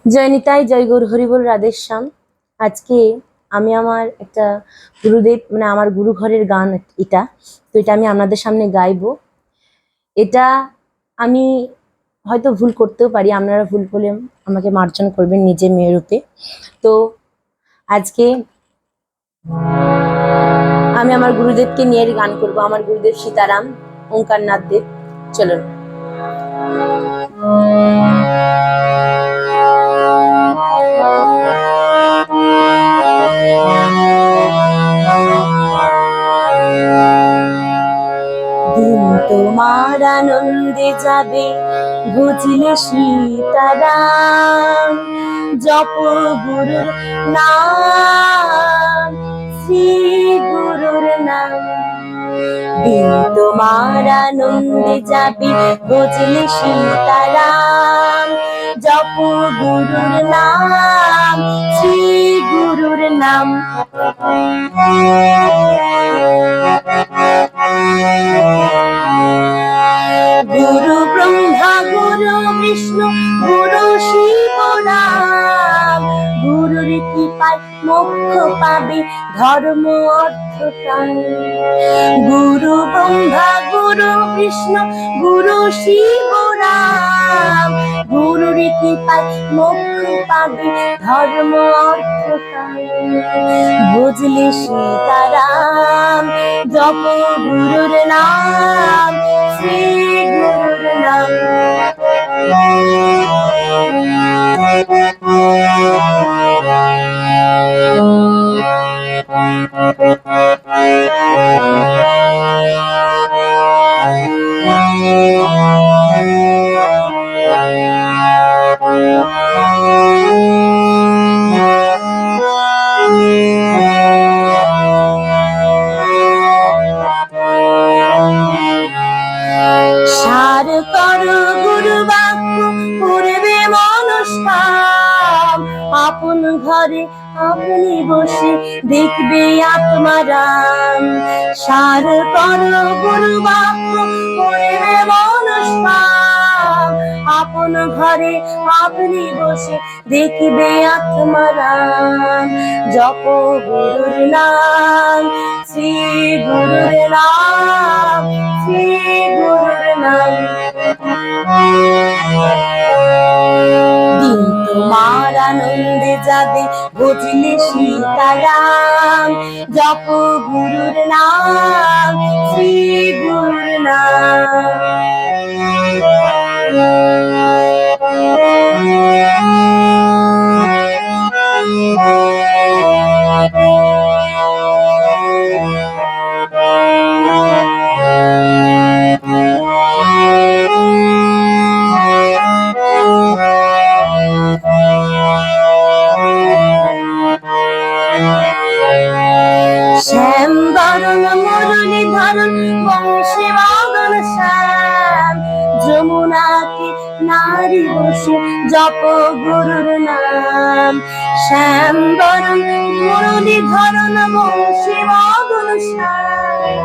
জয় নিতাই, জয় গৌর, হরিবল, রাধেশ্যাম। আজকে আমি আমার একটা গুরুদেব মানে আমার গুরু ঘরের গান এটা। তো এটা আমি আপনাদের সামনে গাইবো। এটা আমি হয়তো ভুল করতেও পারি, আপনারা ভুল করলে আমাকে মার্জন করবেন নিজের মেয়ে রূপে। তো আজকে আমি আমার গুরুদেবকে নিয়ে গান করব। আমার গুরুদেব সীতারাম ওঙ্কারনাথ দেব। চলুন। দিন তোমার আনন্দে যাবে, বুঝলে সীতারাম। জপ গুরুর নাম, শ্রী গুরুর নাম। দিন তোমার আনন্দে যাবে, বুঝলে সীতারাম। জপ গুরুর নাম, শ্রী গুরুর নাম। গুরু ব্রহ্মা, গুরু বিষ্ণু, গুরু শিব নাম। গুরুর কৃপায় মোক্ষ পাবে, ধর্ম অর্থ কাম। গুরু ব্রহ্মা, গুরু বিষ্ণু, গুরু শিব নাম। গুরুর কৃপায় মোক্ষ পাবে, ধর্ম অর্থ কাম। বুঝলে সীতারাম, জপ গুরুর নাম, শ্রী গুরুর নাম। সার করো গুরু বাক্য, করবে মনস্কাম। আপন ঘরে আপনি বসে দেখবে আত্মারাম। সার করো গুরু বাক্য, করবে মনস্কাম। আপন ঘরে আপনি বসে দেখবে আত্মারাম। জপ গুরুর নাম, শ্রী গুরুর নাম, শ্রী গুরুর নাম। দিন তোমার আনন্দে যাবে, বুঝলে সীতারাম। জপ গুরুর নাম, শ্রী গুরুর নাম। শ্যাম বরণ মুরলী ধরণ, বংশী মগন শ্যাম। যমুনাতে নারী বসে জপ গুরুর নাম। শ্যাম বরণ মুরলী ধরণ, বংশী মগন শ্যাম।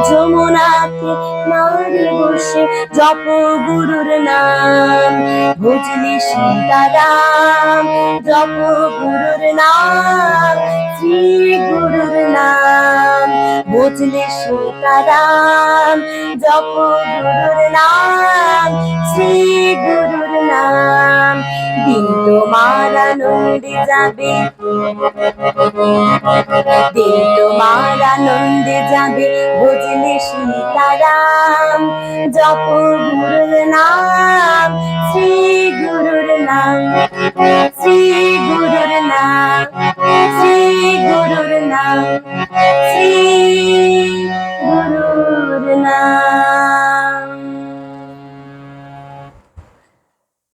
যমুনাতে নারী বসে জপ গুরুর নাম। বুঝলি সীতারাম, জপ গুরুর নাম, শ্রী গুরুর নাম। বুঝলে সীতারাম, জপ গুরুর নাম, শ্রী গুরুর নাম। দিন তোমার আনন্দে যাবে, দিন তোমার আনন্দে যাবে, বুঝলে সীতারাম। জপ গুরুর নাম,